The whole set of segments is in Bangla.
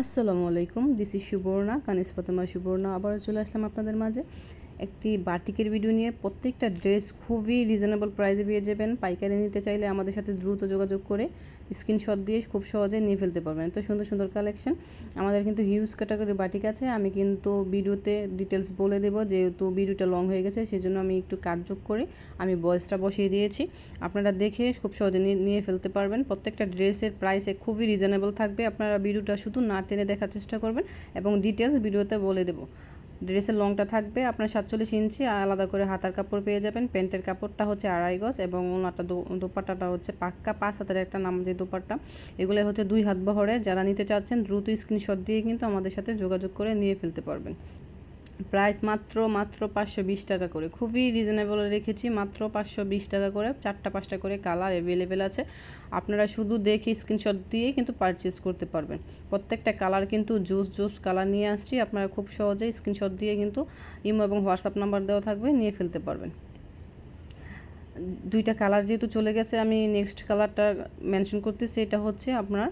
আসসালামু আলাইকুম, দিস ইজ সুবর্ণা, কানিজ ফাতেমা সুবর্ণা। আবার চলে আসলাম আপনাদের মাঝে একটি বাটিকের ভিডিও নিয়ে। প্রত্যেকটা ড্রেস খুবই রিজনেবল প্রাইসে পেয়ে যাবেন। পাইকারি নিতে চাইলে আমাদের সাথে দ্রুত যোগাযোগ করে স্ক্রিনশট দিয়ে খুব সহজে নিয়ে ফেলতে পারবেন। এত সুন্দর সুন্দর কালেকশন। আমাদের কিন্তু হিউজ ক্যাটাগরির বাটিক আছে। আমি কিন্তু ভিডিওতে ডিটেলস বলে দেবো, যেহেতু ভিডিওটা লং হয়ে গেছে সেজন্য আমি একটু কাটযোগ করে আমি ভয়েসটা বসিয়ে দিয়েছি। আপনারা দেখে খুব সহজে নিয়ে ফেলতে পারবেন। প্রত্যেকটা ড্রেসের প্রাইসে খুবই রিজনেবল থাকবে। আপনারা ভিডিওটা শুধু না টেনে দেখার চেষ্টা করবেন এবং ডিটেলস ভিডিওতে বলে দেবো। ড্রেসের লংটা থাকবে আপনার 47 ইঞ্চি, আলাদা করে হাতার কাপড় পেয়ে যাবেন। প্যান্টের কাপড়টা হচ্ছে 2.5 গজ এবং ওনাটা দোপাট্টাটা হচ্ছে পাক্কা 5 হাতের একটা নামাজি দোপাট্টা। এগুলো হচ্ছে 2 হাত বহরে। যারা নিতে চাচ্ছেন দ্রুত স্ক্রিনশট দিয়ে কিন্তু আমাদের সাথে যোগাযোগ করে নিয়ে ফেলতে পারবেন। প্রাইস মাত্র 520 টাকা করে, খুবই রিজনেবল রেখেছি। মাত্র 520 টাকা করে, 4টা 5টা করে কালার অ্যাভেলেবেল আছে। আপনারা শুধু দেখে স্ক্রিনশট দিয়ে কিন্তু পারচেস করতে পারবেন। প্রত্যেকটা কালার কিন্তু জুস কালার নিয়ে আসছি। আপনারা খুব সহজেই স্ক্রিনশট দিয়ে কিন্তু ইমো এবং হোয়াটসঅ্যাপ নাম্বার দেওয়া থাকবে, নিয়ে ফেলতে পারবেন। 2টা কালার যেহেতু চলে গেছে, আমি নেক্সট কালারটা মেনশন করতেছি। এটা হচ্ছে আপনার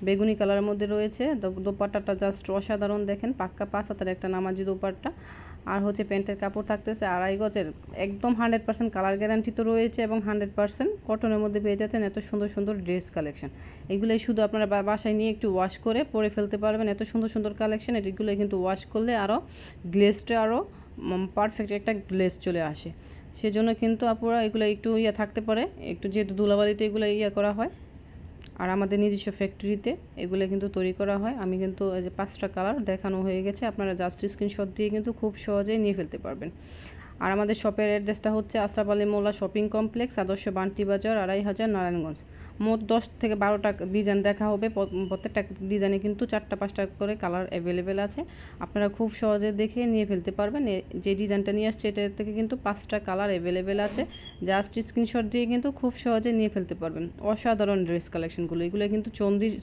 বেগুনি কালারের মধ্যে রয়েছে। দোপাট্টাটা জাস্ট অসাধারণ, দেখেন পাক্কা 5 হাতের একটা নামাজি দোপাট্টা। আর হচ্ছে প্যান্টের কাপড় থাকতেছে 2.5 গজের, একদম 100% কালার গ্যারান্টি তো রয়েছে এবং 100% কটনের মধ্যে পেয়ে যাচ্ছেন এত সুন্দর সুন্দর ড্রেস কালেকশন। এগুলোই শুধু আপনারা বাসায় নিয়ে একটু ওয়াশ করে পরে ফেলতে পারবেন। এত সুন্দর সুন্দর কালেকশন, এগুলো কিন্তু ওয়াশ করলে আরও গ্লেজটা আরও পারফেক্ট একটা গ্লেজ চলে আসে। সেজন্য কিন্তু আপুরা এগুলো একটু থাকতে পারে, একটু যেহেতু ধুলাবালিতে এগুলো করা হয়। আর আমাদের নিজস্ব ফ্যাক্টরিতে এগুলো কিন্তু তৈরি করা হয়। আমি কিন্তু এই যে 5টা কালার দেখানো হয়ে গেছে, আপনারা জাস্ট স্ক্রিনশট দিয়ে কিন্তু খুব সহজেই নিয়ে ফেলতে পারবেন। আর আমাদের শপের অ্যাড্রেসটা হচ্ছে আশরাফ আলী মোল্লা শপিং কমপ্লেক্স, আদর্শ বান্টি বাজার, 2500 নারায়ণগঞ্জ। মোট 10 থেকে 12টা ডিজাইন দেখা হবে। প্রত্যেকটা ডিজাইনে কিন্তু 4টা 5টা করে কালার অ্যাভেলেবেল আছে। আপনারা খুব সহজে দেখে নিয়ে ফেলতে পারবেন। যে ডিজাইনটা নিয়ে আসছে এটা থেকে কিন্তু 5টা কালার অ্যাভেলেবেল আছে। জাস্ট স্ক্রিনশট দিয়ে কিন্তু খুব সহজে নিয়ে ফেলতে পারবেন। অসাধারণ ড্রেস কালেকশনগুলো, এগুলো কিন্তু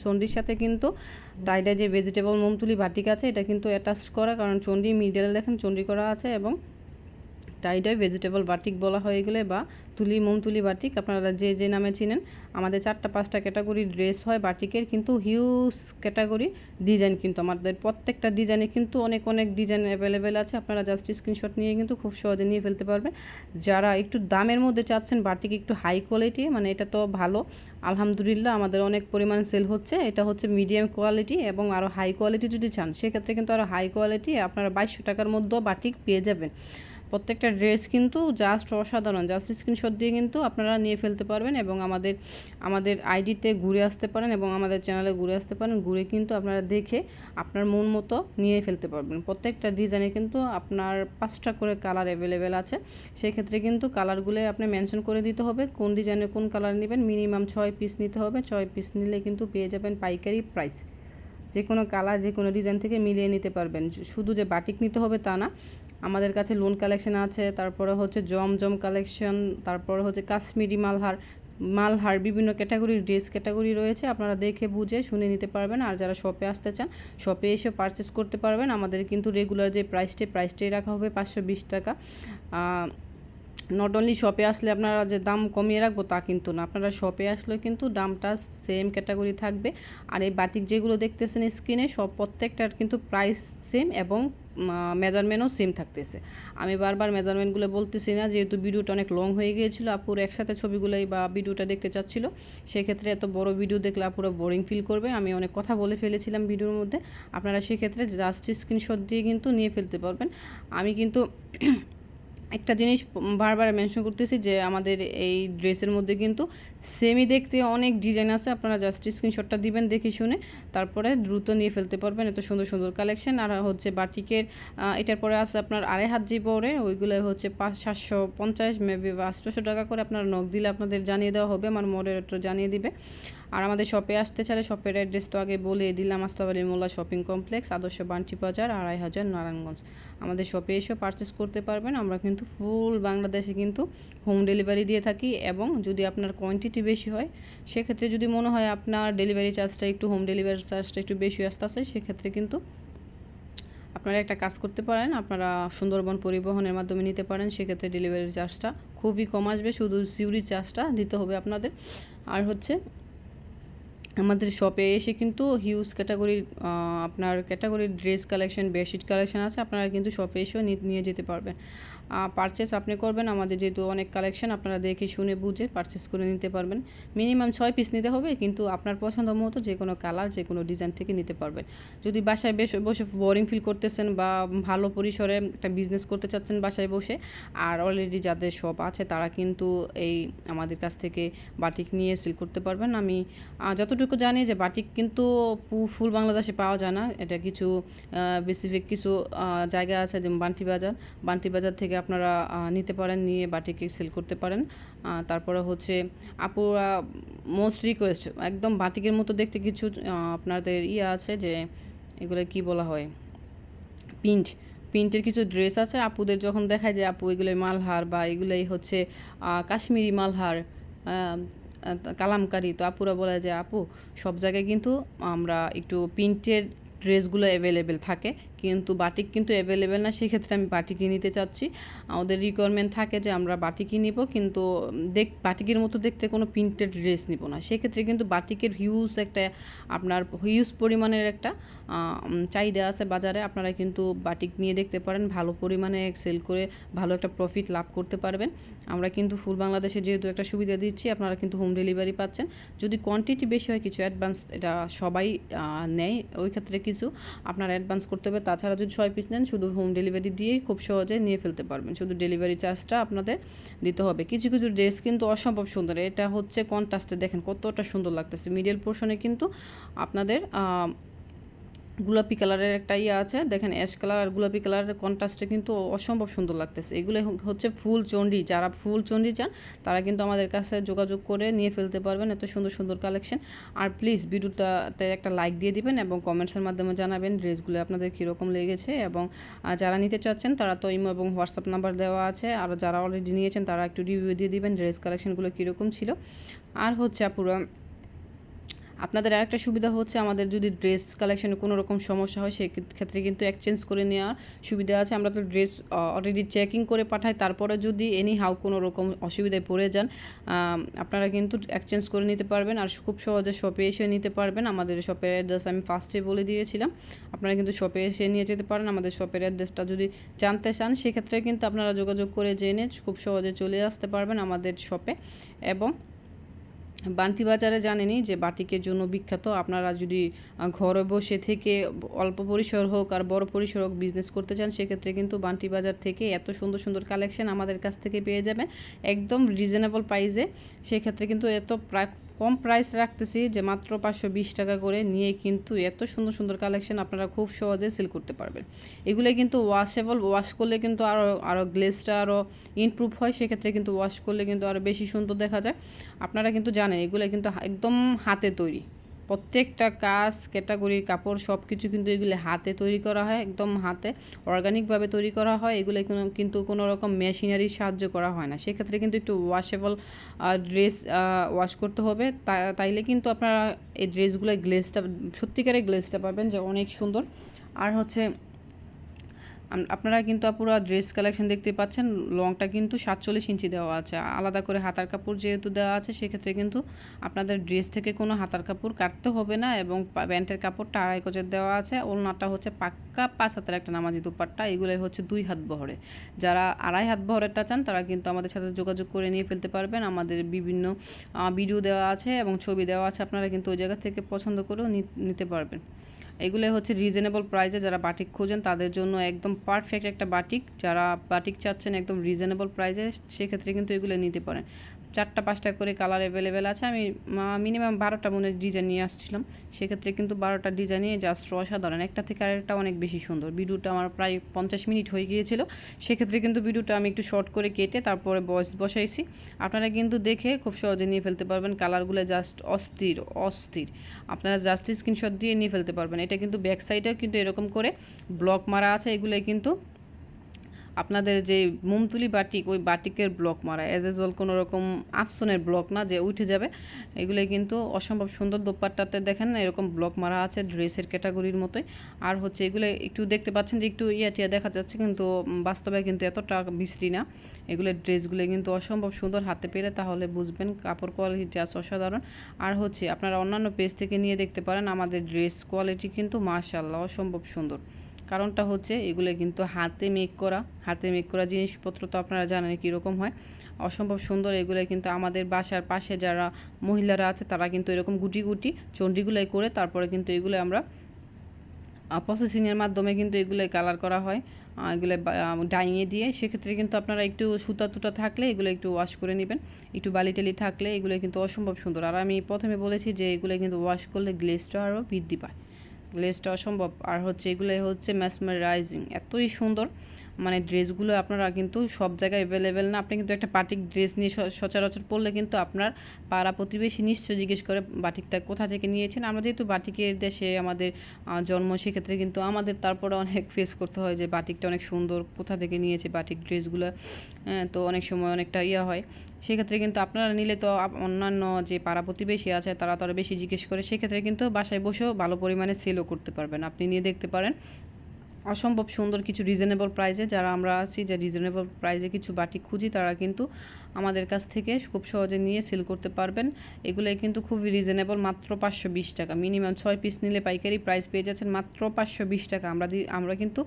চন্ডির সাথে কিন্তু টাইডায় যে ভেজিটেবল মোমতুলি বাটিক আছে এটা কিন্তু অ্যাটাচ করা, কারণ চন্ডি মিডলে দেখেন চন্ডি করা আছে এবং টাইডাই ভেজিটেবল বাটিক বলা হয় এগুলো, বা মোমতুলি বাটিক, আপনারা যে নামে চিনেন। আমাদের 4টা 5টা ক্যাটাগরি ড্রেস হয় বাটিকের, কিন্তু হিউজ ক্যাটাগরি ডিজাইন কিন্তু আমাদের প্রত্যেকটা ডিজাইনে কিন্তু অনেক ডিজাইন অ্যাভেলেবেল আছে। আপনারা জাস্ট স্ক্রিনশট নিয়ে কিন্তু খুব সহজে নিয়ে ফেলতে পারবেন। যারা একটু দামের মধ্যে চাচ্ছেন বাটিক একটু হাই কোয়ালিটি, মানে এটা তো ভালো আলহামদুলিল্লাহ আমাদের অনেক পরিমাণ সেল হচ্ছে। এটা হচ্ছে মিডিয়াম কোয়ালিটি এবং আরও হাই কোয়ালিটি যদি চান সেক্ষেত্রে কিন্তু আরও হাই কোয়ালিটি আপনারা 2200 টাকার মধ্যেও বাটিক পেয়ে যাবেন। প্রত্যেকটা ড্রেস কিন্তু জাস্ট অসাধারণ। জাস্ট স্ক্রিনশট দিয়ে কিন্তু আপনারা নিয়ে ফেলতে পারবেন এবং আমাদের আইডিতে ঘুরে আসতে পারেন এবং আমাদের চ্যানেলে ঘুরে আসতে পারেন। ঘুরে কিন্তু আপনারা দেখে আপনার মন মতো নিয়ে ফেলতে পারবেন। প্রত্যেকটা ডিজাইনে কিন্তু আপনার 5টা করে কালার অ্যাভেলেবেল আছে। সেক্ষেত্রে কিন্তু কালারগুলো আপনি মেনশন করে দিতে হবে কোন ডিজাইনে কোন কালার নেবেন। মিনিমাম 6 পিস নিতে হবে। 6 পিস নিলে কিন্তু পেয়ে যাবেন পাইকারি প্রাইস। যে কোনো কালার যে কোনো ডিজাইন থেকে মিলিয়ে নিতে পারবেন। শুধু যে বাটিক নিতে হবে তা না, আমাদের কাছে লোন কালেকশন আছে, তারপরে হচ্ছে জমজম কালেকশন, তারপরে হচ্ছে কাশ্মীরি মালহার বিভিন্ন ক্যাটাগরির ড্রেস ক্যাটাগরি রয়েছে। আপনারা দেখে বুঝে শুনে নিতে পারবেন। আর যারা শপে আসতে চান শপে এসে পারচেস করতে পারবেন। আমাদের কিন্তু রেগুলার যে প্রাইসটাই রাখা হবে 520 টাকা। নট অনলি শপে আসলে আপনারা যে দাম কমিয়ে রাখবো তা কিন্তু না, আপনারা শপে আসলেও কিন্তু দামটা সেম ক্যাটাগরি থাকবে। আর এই বাটিক যেগুলো দেখতেছেন স্ক্রিনে সব প্রত্যেকটার কিন্তু প্রাইস সেম এবং মেজারমেন্টও সেম থাকতেছে। আমি বারবার মেজারমেন্টগুলো বলতেছি না, যেহেতু ভিডিওটা অনেক লং হয়ে গিয়েছিল। আপুর একসাথে ছবিগুলোই বা ভিডিওটা দেখতে চাচ্ছিল, সেক্ষেত্রে এত বড় ভিডিও দেখলে আপুরা বোরিং ফিল করবে। আমি অনেক কথা বলে ফেলেছিলাম ভিডিওর মধ্যে। আপনারা সেক্ষেত্রে জাস্ট স্ক্রিনশট দিয়ে কিন্তু নিয়ে ফেলতে পারবেন। আমি কিন্তু একটা জিনিস বারবার মেনশন করতেছি যে আমাদের এই ড্রেসের মধ্যে কিন্তু সেমি দেখতে অনেক ডিজাইন আছে। আপনারা জাস্ট স্ক্রিনশটটা দিবেন দেখে শুনে, তারপরে দ্রুত নিয়ে ফেলতে পারবেন। এত সুন্দর সুন্দর কালেকশন। আর হচ্ছে বাটিকের এটার পরে আছে আপনার 2.5 হাত যে পরে, ওইগুলো হচ্ছে 750 মেবি বা 800 টাকা করে। আপনারা নক দিলে আপনাদের জানিয়ে দেওয়া হবে, আমার মডারেটর জানিয়ে দিবে। আর আমাদের শপে আসতে চাইলে শপের অ্যাড্রেস তো আগে বলে দিলাম, আশরাফ আলী মোল্লা শপিং কমপ্লেক্স, আদর্শ বান্টি বাজার, 2500 নারায়ণগঞ্জ। আমাদের শপে এসে পারচেস করতে পারবেন। আমরা কিন্তু ফুল বাংলাদেশে কিন্তু হোম ডেলিভারি দিয়ে থাকি এবং যদি আপনার কোয়ান্টিটি বেশি হয় সেক্ষেত্রে যদি মনে হয় আপনার ডেলিভারি চার্জটা একটু হোম ডেলিভারি চার্জটা একটু বেশি আসতেছে, সেক্ষেত্রে কিন্তু আপনারা একটা কাজ করতে পারেন, আপনারা সুন্দরবন পরিবহনের মাধ্যমে নিতে পারেন। সেক্ষেত্রে ডেলিভারি চার্জটা খুবই কম আসবে, শুধু সিউরি চার্জটা দিতে হবে আপনাদের। আর হচ্ছে আমাদের শপে এসে কিন্তু হিউজ ক্যাটাগরির আপনার ক্যাটাগরির ড্রেস কালেকশন, বেডশিট কালেকশন আছে, আপনারা কিন্তু শপে এসেও নিয়ে যেতে পারবেন। পারচেস আপনি করবেন, আমাদের যেহেতু অনেক কালেকশন, আপনারা দেখে শুনে বুঝে পারচেস করে নিতে পারবেন। মিনিমাম 6 পিস নিতে হবে, কিন্তু আপনার পছন্দ মতো যে কোনো কালার, যে কোনো ডিজাইন থেকে নিতে পারবেন। যদি বাসায় বসে বোরিং ফিল করতেছেন বা ভালো পরিসরে একটা বিজনেস করতে চাচ্ছেন বাসায় বসে, আর অলরেডি যাদের শপ আছে তারা কিন্তু এই আমাদের কাছ থেকে বাটিক নিয়ে সেল করতে পারবেন। আমি যতটুকু জানি যে বাটিক কিন্তু ফুল বাংলাদেশে পাওয়া যায় না, এটা কিছু স্পেসিফিক কিছু জায়গা আছে, যেমন বান্টি বাজার থেকে আপনারা নিতে পারেন, নিয়ে বাটিকে সেল করতে পারেন। তারপরে হচ্ছে আপুরা মোস্ট রিকোয়েস্ট, একদম বাটিকের মতো দেখতে কিছু আপনাদের আছে, যে এগুলো কি বলা হয়, প্রিন্টের কিছু ড্রেস আছে। আপুদের যখন দেখায় যে আপু এগুলোই মালহার বা এগুলোই হচ্ছে কাশ্মীরি মালহার, কালামকারি, তো আপুরা বলে যে আপু সব জায়গায় কিন্তু আমরা একটু প্রিন্টের ড্রেসগুলো অ্যাভেলেবেল থাকে, কিন্তু বাটিক কিন্তু অ্যাভেলেবেল না। সেক্ষেত্রে আমি বাটিকই নিতে চাচ্ছি। ওদের রিকোয়ারমেন্ট থাকে যে আমরা বাটিকই নিব, কিন্তু বাটিকের মতো দেখতে কোনো প্রিন্টেড ড্রেস নিব না। সেক্ষেত্রে কিন্তু বাটিকের হিউজ পরিমাণের একটা চাহিদা আছে বাজারে। আপনারা কিন্তু বাটিক নিয়ে দেখতে পারেন, ভালো পরিমাণে সেল করে ভালো একটা প্রফিট লাভ করতে পারবেন। আমরা কিন্তু ফুল বাংলাদেশে যেহেতু একটা সুবিধা দিচ্ছি, আপনারা কিন্তু হোম ডেলিভারি পাচ্ছেন। যদি কোয়ান্টিটি বেশি হয়, কিছু অ্যাডভান্স, এটা সবাই নেয়, ওই ক্ষেত্রে কিছু আপনারা অ্যাডভান্স করতে হবে। তাছাড়া যদি 6 পিস নেন, শুধু হোম ডেলিভারি দিয়েই খুব সহজে নিয়ে ফেলতে পারবেন, শুধু ডেলিভারি চার্জটা আপনাদের দিতে হবে। কিছু কিছু ড্রেস কিন্তু অসম্ভব সুন্দর, এটা হচ্ছে কন্ট্রাস্টে দেখেন কতটা সুন্দর লাগতেছে। মিডল পোর্শনে কিন্তু আপনাদের গোলাপি কালারের একটা আছে, দেখেন অ্যাশ কালার আর গোলাপি কালারের কন্ট্রাস্টে কিন্তু অসম্ভব সুন্দর লাগতেছে। এগুলো হচ্ছে ফুল চন্ডি, যারা ফুল চন্ডি চান তারা কিন্তু আমাদের কাছে যোগাযোগ করে নিয়ে ফেলতে পারবেন, এত সুন্দর সুন্দর কালেকশন। আর প্লিজ ভিডিওটাতে একটা লাইক দিয়ে দিবেন এবং কমেন্টসের মাধ্যমে জানাবেন ড্রেসগুলো আপনাদের কীরকম লেগেছে। এবং যারা নিতে চাচ্ছেন তারা তো ইমো এবং হোয়াটসঅ্যাপ নাম্বার দেওয়া আছে, আর যারা অলরেডি নিয়েছেন তারা একটু রিভিউ দিয়ে দিবেন ড্রেস কালেকশনগুলো কীরকম ছিল। আর হচ্ছে পুরো আপনাদের আরেকটা সুবিধা হচ্ছে, আমাদের যদি ড্রেস কালেকশনে কোনো রকম সমস্যা হয় সেক্ষেত্রে কিন্তু এক্সচেঞ্জ করে নেওয়ার সুবিধা আছে। আমরা তো ড্রেস অলরেডি চেকিং করে পাঠাই, তারপরে যদি এনি হাউ কোনো রকম অসুবিধায় পড়ে যান, আপনারা কিন্তু এক্সচেঞ্জ করে নিতে পারবেন, আর খুব সহজে শপে এসে নিতে পারবেন। আমাদের শপের অ্যাড্রেস আমি ফার্স্টে বলে দিয়েছিলাম, আপনারা কিন্তু শপে এসে নিয়ে যেতে পারেন। আমাদের শপের অ্যাড্রেসটা যদি জানতে চান, সেক্ষেত্রে কিন্তু আপনারা যোগাযোগ করে জেনে খুব সহজে চলে আসতে পারবেন আমাদের শপে। এবং বান্টি বাজারে জানেনই যে বাটিকের জন্য বিখ্যাত। আপনারা যদি ঘরে বসে থেকে অল্প পরিসর হোক আর বড় পরিসর হোক বিজনেস করতে চান, সেক্ষেত্রে কিন্তু বান্টি বাজার থেকে এত সুন্দর সুন্দর কালেকশন আমাদের কাছ থেকে পেয়ে যাবেন একদম রিজনেবল প্রাইসে। সেক্ষেত্রে কিন্তু এত কম প্রাইস রাখতেছি যে মাত্র 520 টাকা করে নিয়ে কিন্তু এত সুন্দর সুন্দর কালেকশন আপনারা খুব সহজে সেল করতে পারবেন। এগুলোই কিন্তু ওয়াশেবল, ওয়াশ করলে কিন্তু আরও গ্লেজটা আরও ইমপ্রুভ হয়। সেক্ষেত্রে কিন্তু ওয়াশ করলে কিন্তু আরও বেশি সুন্দর দেখা যায়। আপনারা কিন্তু জানেন এগুলো কিন্তু একদম হাতে তৈরি, প্রত্যেকটা কাজ, ক্যাটাগরির কাপড় সব কিছু কিন্তু এগুলো হাতে তৈরি করা হয়, একদম হাতে অর্গানিকভাবে তৈরি করা হয়। এগুলো কিন্তু কোনো রকম মেশিনারির সাহায্য করা হয় না। সেক্ষেত্রে কিন্তু একটু ওয়াশেবল ড্রেস ওয়াশ করতে হবে, তাইলে কিন্তু আপনারা এই ড্রেসগুলোর গ্লেজটা, সত্যিকারের গ্লেজটা পাবেন যে অনেক সুন্দর। আর হচ্ছে আপনারা কিন্তু পুরো ড্রেস কালেকশন দেখতে পাচ্ছেন, লংটা কিন্তু 47 ইঞ্চি দেওয়া আছে, আলাদা করে হাতার কাপড় যেহেতু দেওয়া আছে, সেক্ষেত্রে কিন্তু আপনাদের ড্রেস থেকে কোনো হাতার কাপড় কাটতে হবে না। এবং প্যান্টের কাপড়টা 2.5 গজের দেওয়া আছে, ওড়নাটা হচ্ছে পাক্কা 5 হাতের একটা নামাজি দুপাট্টা, এগুলোই হচ্ছে 2 হাত বহরে। যারা 2.5 হাত বহরেরটা চান তারা কিন্তু আমাদের সাথে যোগাযোগ করে নিয়ে ফেলতে পারবেন। আমাদের বিভিন্ন ভিডিও দেওয়া আছে এবং ছবি দেওয়া আছে, আপনারা কিন্তু ওই জায়গা থেকে পছন্দ করেও নিতে পারবেন। এগুলো হচ্ছে রিজনেবল প্রাইসে, যারা বাটিক খোঁজেন তাদের জন্য একদম পারফেক্ট একটা বাটিক। যারা বাটিক চাচ্ছেন একদম রিজনেবল প্রাইসে, সেক্ষেত্রে কিন্তু এগুলো নিতে পারেন। 4টা-5টা করে কালার অ্যাভেলেবেল আছে। আমি মিনিমাম 12টা মনে ডিজাইন নিয়ে আসছিলাম, সেক্ষেত্রে কিন্তু 12টা ডিজাইনই জাস্ট অসাধারণ, একটা থেকে আরেকটা অনেক বেশি সুন্দর। ভিডিওটা আমার প্রায় 50 মিনিট হয়ে গিয়েছিল, সেক্ষেত্রে কিন্তু ভিডিওটা আমি একটু শর্ট করে কেটে তারপরে বসাইছি। আপনারা কিন্তু দেখে খুব সহজে নিয়ে ফেলতে পারবেন। কালারগুলো জাস্ট অস্থির অস্থির, আপনারা জাস্ট স্ক্রিনশট দিয়ে নিয়ে ফেলতে পারবেন। এটা কিন্তু ব্যাক সাইডেও কিন্তু এরকম করে ব্লক মারা আছে, এগুলোই কিন্তু আপনাদের যে মোমতুলি বাটিক, ওই বাটিকের ব্লক মারা, এজ ইউজুয়াল কোনো রকম আফসনের ব্লক না যে উঠে যাবে। এগুলোই কিন্তু অসম্ভব সুন্দর। দোপাট্টাতে দেখেন এরকম ব্লক মারা আছে ড্রেসের ক্যাটাগরির মতোই। আর হচ্ছে এগুলো একটু দেখতে পাচ্ছেন যে একটু টিয়া দেখা যাচ্ছে, কিন্তু বাস্তবে কিন্তু এতটা বিশ্রী না। এগুলোর ড্রেসগুলো কিন্তু অসম্ভব সুন্দর, হাতে পেলে তাহলে বুঝবেন কাপড় কোয়ালিটি জাস্ট অসাধারণ। আর হচ্ছে আপনারা অন্যান্য পেজ থেকে নিয়ে দেখতে পারেন, আমাদের ড্রেস কোয়ালিটি কিন্তু মাশাআল্লাহ অসম্ভব সুন্দর। কারণটা হচ্ছে এগুলো কিন্তু হাতে মেক করা জিনিসপত্র তো আপনারা জানেন কীরকম হয়, অসম্ভব সুন্দর। এগুলো কিন্তু আমাদের বাসার পাশে যারা মহিলারা আছে তারা কিন্তু এরকম গুটি গুটি চণ্ডীগুলাই করে তারপরে কিন্তু এগুলো আমরা প্রসেসিংয়ের মাধ্যমে কিন্তু এগুলো কালার করা হয়, এগুলো ডাইয়ে দিয়ে। সেক্ষেত্রে কিন্তু আপনারা একটু সুতা টুতা থাকলে এগুলো একটু ওয়াশ করে নেবেন, একটু বালি টালি থাকলে এগুলো কিন্তু অসম্ভব সুন্দর। আর আমি প্রথমে বলেছি যে এগুলো কিন্তু ওয়াশ করলে গ্লেজটা আরও বৃদ্ধি পায়, গ্লেজটা অসম্ভব। আর হচ্ছে এগুলো হচ্ছে ম্যাসমারাইজিং, এতই সুন্দর। মানে ড্রেসগুলো আপনারা কিন্তু সব জায়গায় অ্যাভেলেবেল না। আপনি কিন্তু একটা বাটিক ড্রেস নিয়ে সচরাচর পরলে কিন্তু আপনার পাড়া প্রতিবেশী নিশ্চয়ই জিজ্ঞেস করে বাটিকটা কোথা থেকে নিয়েছেন। আমরা যেহেতু বাটিকের দেশে আমাদের জন্ম, সেক্ষেত্রে কিন্তু আমাদের তারপরে অনেক ফেস করতে হয় যে বাটিকটা অনেক সুন্দর, কোথা থেকে নিয়েছে বাটিক ড্রেসগুলো। তো অনেক সময় অনেকটা হয়, সেক্ষেত্রে কিন্তু আপনারা নিলে তো অন্যান্য যে পাড়া প্রতিবেশী আছে তারা তো আরও বেশি জিজ্ঞেস করে, সেক্ষেত্রে কিন্তু বাসায় বসেও ভালো পরিমাণে সেলও করতে পারবেন। আপনি নিয়ে দেখতে পারেন অসম্ভব সুন্দর কিছু রিজনেবল প্রাইসে। যারা আমরা আছি যে রিজনেবল প্রাইসে কিছু বাটিক খুঁজি, তারা কিন্তু আমাদের কাছ থেকে খুব সহজে নিয়ে সেল করতে পারবেন। এগুলোই কিন্তু খুবই রিজনেবল, মাত্র 520 টাকা। মিনিমাম 6 পিস নিলে পাইকারি প্রাইস পেয়ে যাচ্ছেন মাত্র 520 টাকা। আমরা কিন্তু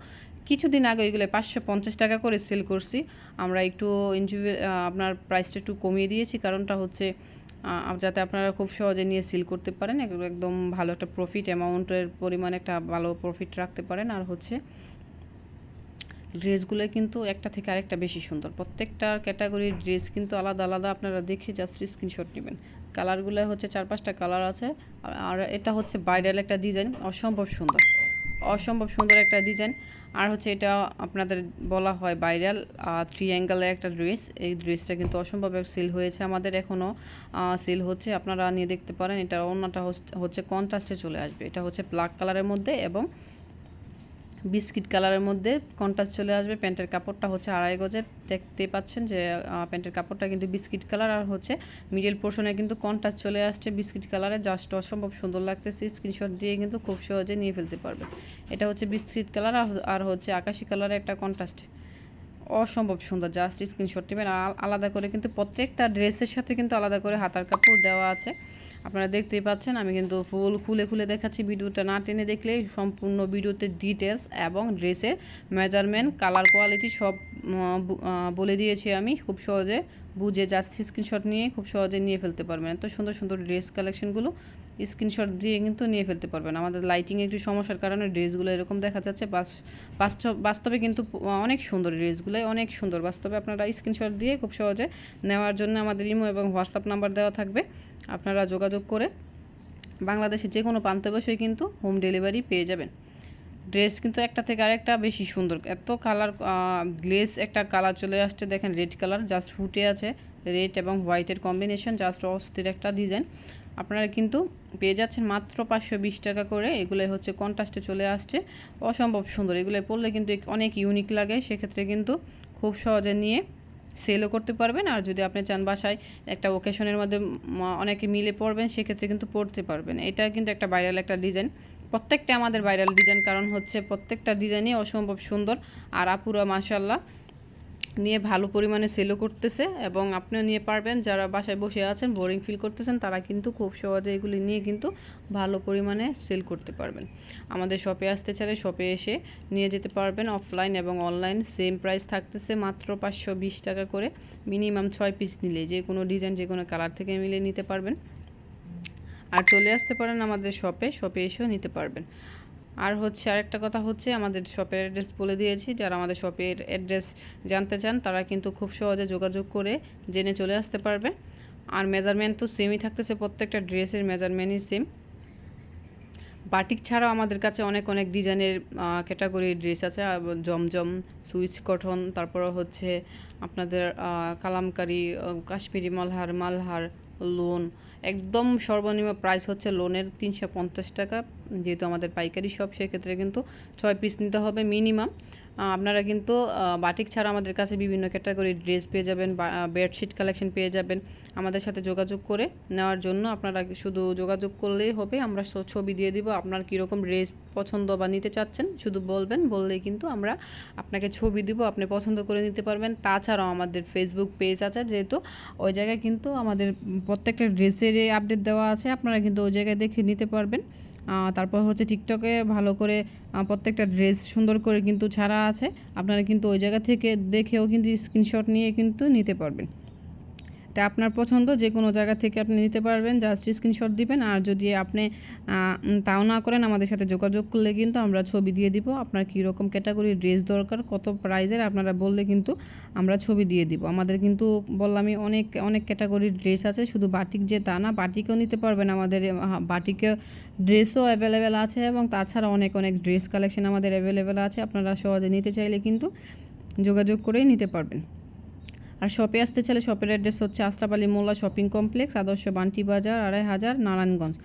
কিছুদিন আগে এগুলো 550 টাকা করে সেল করছি। আমরা একটু আপনার প্রাইসটা একটু কমিয়ে দিয়েছি, কারণটা হচ্ছে যাতে আপনারা খুব সহজে নিয়ে সেল করতে পারেন, একদম ভালো একটা প্রফিট অ্যামাউন্টের পরিমাণে একটা ভালো প্রফিট রাখতে পারেন। আর হচ্ছে ড্রেসগুলো কিন্তু একটা থেকে আরেকটা বেশি সুন্দর, প্রত্যেকটা ক্যাটাগরির ড্রেস কিন্তু আলাদা আলাদা। আপনারা দেখে জাস্ট স্ক্রিনশট নেবেন। কালারগুলো হচ্ছে 4-5টা কালার আছে। আর এটা হচ্ছে ভাইরাল একটা ডিজাইন, অসম্ভব সুন্দর, অসম্ভব সুন্দর একটা ডিজাইন। আর হচ্ছে এটা আপনাদের বলা হয় ভাইরাল ট্রিঅ্যাঙ্গেলের একটা ড্রেস। এই ড্রেসটা কিন্তু অসম্ভব সেল হয়েছে, আমাদের এখনও সেল হচ্ছে, আপনারা নিয়ে দেখতে পারেন। এটা অন্যটা হচ্ছে কন্ট্রাস্টে চলে আসবে, এটা হচ্ছে ব্ল্যাক কালারের মধ্যে এবং বিস্কিট কালারের মধ্যে কন্ট্রাস্ট চলে আসবে। প্যান্টের কাপড়টা হচ্ছে 2.5 গজের, দেখতে পাচ্ছেন যে প্যান্টের কাপড়টা কিন্তু বিস্কিট কালার। আর হচ্ছে মিডল পোর্শনে কিন্তু কন্ট্রাস্ট চলে আসছে বিস্কিট কালারে, জাস্ট অসম্ভব সুন্দর লাগতেছে। স্ক্রিনশট দিয়ে কিন্তু খুব সহজে নিয়ে ফেলতে পারবে। এটা হচ্ছে বিস্কিট কালার আর হচ্ছে আকাশি কালারের একটা কন্ট্রাস্ট, অসম্ভব সুন্দর। জাস্ট স্ক্রিনশট নেবেন। আর আলাদা করে কিন্তু প্রত্যেকটা ড্রেসের সাথে কিন্তু আলাদা করে হাতার কাপড় দেওয়া আছে, আপনারা দেখতেই পাচ্ছেন। আমি কিন্তু ফুল খুলে দেখাচ্ছি, ভিডিওটা না টেনে দেখলে সম্পূর্ণ ভিডিওতে ডিটেলস এবং ড্রেসের মেজারমেন্ট, কালার কোয়ালিটি সব বলে দিয়েছি আমি। খুব সহজে বুঝে জাস্ট স্ক্রিনশট নিয়ে খুব সহজে নিয়ে ফেলতে পারবেন। এত সুন্দর সুন্দর ড্রেস কালেকশনগুলো স্ক্রিনশট দিয়ে কিন্তু নিয়ে ফেলতে পারবেন। আমাদের লাইটিংয়ে একটু সমস্যার কারণে ড্রেসগুলো এরকম দেখা যাচ্ছে, বাস্তবে কিন্তু অনেক সুন্দর ড্রেসগুলো, অনেক সুন্দর। বাস্তবে আপনারা স্ক্রিনশট দিয়ে খুব সহজে নেওয়ার জন্য আমাদের ইমো এবং হোয়াটসঅ্যাপ নাম্বার দেওয়া থাকবে, আপনারা যোগাযোগ করে বাংলাদেশের যে কোনো প্রান্তে বসেই কিন্তু হোম ডেলিভারি পেয়ে যাবেন। ড্রেস কিন্তু একটা থেকে আরেকটা বেশি সুন্দর, এত কালার গ্লেস একটা কালার চলে আসছে, দেখেন রেড কালার জাস্ট ফুটে আছে, রেড এবং হোয়াইটের কম্বিনেশন, জাস্ট অস্থির একটা ডিজাইন। আপনারা কিন্তু পেয়ে যাচ্ছেন মাত্র 520 টাকা করে। এগুলো হচ্ছে কন্ট্রাস্টে চলে আসছে, অসম্ভব সুন্দর। এগুলো পরলে কিন্তু অনেক ইউনিক লাগে, সেক্ষেত্রে কিন্তু খুব সহজে নিয়ে সেলও করতে পারবেন। আর যদি আপনি চান বাসায় একটা ওকেশনের মধ্যে অনেকে মিলে পরবেন, সেক্ষেত্রে কিন্তু পরতে পারবেন। এটা কিন্তু একটা ভাইরাল একটা ডিজাইন, প্রত্যেকটা আমাদের ভাইরাল ডিজাইন, কারণ হচ্ছে প্রত্যেকটা ডিজাইনই অসম্ভব সুন্দর। আর আপুরা মাশাআল্লাহ নিয়ে ভালো পরিমাণে সেলও করতেছে, এবং আপনিও নিয়ে পারবেন। যারা বাসায় বসে আছেন বোরিং ফিল করতেছেন, তারা কিন্তু খুব সহজে এগুলি নিয়ে কিন্তু ভালো পরিমাণে সেল করতে পারবেন। আমাদের শপে আসতে চাইলে শপে এসে নিয়ে যেতে পারবেন। অফলাইন এবং অনলাইন সেম প্রাইস থাকতেছে, মাত্র 520 টাকা করে। মিনিমাম 6 পিস নিলে যে কোনো ডিজাইন যে কোনো কালার থেকে মিলে নিতে পারবেন। আর চলে আসতে পারেন আমাদের শপে এসেও নিতে পারবেন। আর হচ্ছে আরেকটা কথা হচ্ছে, আমাদের শপের অ্যাড্রেস বলে দিয়েছি। যারা আমাদের শপের অ্যাড্রেস জানতে চান তারা কিন্তু খুব সহজে যোগাযোগ করে জেনে চলে আসতে পারবে। আর মেজারমেন্ট তো সেমই থাকতেছে, প্রত্যেকটা ড্রেসের মেজারমেন্টই সেম। বাটিক ছাড়াও আমাদের কাছে অনেক ডিজাইনের ক্যাটাগরির ড্রেস আছে, জমজম, সুইচ কটন, তারপর হচ্ছে আপনাদের কালামকারি, কাশ্মীরি মালহার, লোন, একদম সর্বনিম্ন প্রাইস হচ্ছে লোনের 350 টাকা। যেহেতু আমাদের পাইকারি শপ, সেক্ষেত্রে কিন্তু 6 পিস নিতে হবে মিনিমাম। আপনারা কিন্তু বাটিক ছাড়া আমাদের কাছে বিভিন্ন ক্যাটাগরির ড্রেস পেয়ে যাবেন, বেডশিট কালেকশন পেয়ে যাবেন। আমাদের সাথে যোগাযোগ করে নেওয়ার জন্য আপনারা শুধু যোগাযোগ করলেই হবে। আমরা ছবি দিয়ে দিব, আপনার কীরকম ড্রেস পছন্দ বা নিতে চাচ্ছেন শুধু বলবেন, বললেই কিন্তু আমরা আপনাকে ছবি দিব, আপনি পছন্দ করে নিতে পারবেন। তাছাড়াও আমাদের ফেসবুক পেজ আছে, যেহেতু ওই জায়গায় কিন্তু আমাদের প্রত্যেকটা ড্রেসের আপডেট দেওয়া আছে, আপনারা কিন্তু ওই জায়গায় দেখে নিতে পারবেন। তারপর হচ্ছে টিকটকে ভালো করে প্রত্যেকটা ড্রেস সুন্দর করে কিন্তু ছাড়া আছে, আপনারা কিন্তু ওই জায়গা থেকে দেখেও কিন্তু স্ক্রিনশট নিয়ে কিন্তু নিতে পারবেন। এটা আপনার পছন্দ, যে কোনো জায়গা থেকে আপনি নিতে পারবেন, জাস্ট স্ক্রিনশট দিবেন। আর যদি আপনি তাও না করেন, আমাদের সাথে যোগাযোগ করলে কিন্তু আমরা ছবি দিয়ে দিব, আপনার কী রকম ক্যাটাগরির ড্রেস দরকার, কত প্রাইজের আপনারা বললে কিন্তু আমরা ছবি দিয়ে দিব। আমাদের কিন্তু বললামই অনেক অনেক ক্যাটাগরির ড্রেস আছে, শুধু বাটিক যে তা না, বাটিকও নিতে পারবেন। আমাদের বাটিকে ড্রেসও অ্যাভেলেবেল আছে, এবং তাছাড়া অনেক অনেক ড্রেস কালেকশন আমাদের অ্যাভেলেবেল আছে। আপনারা সহজে নিতে চাইলে কিন্তু যোগাযোগ করেই নিতে পারবেন। আর শপে আসতে চাইলে শপের অ্যাড্রেস হচ্ছে আশরাফ আলী মোল্লা শপিং কমপ্লেক্স, আদর্শ বান্টি বাজার, 2500 নারায়ণগঞ্জ।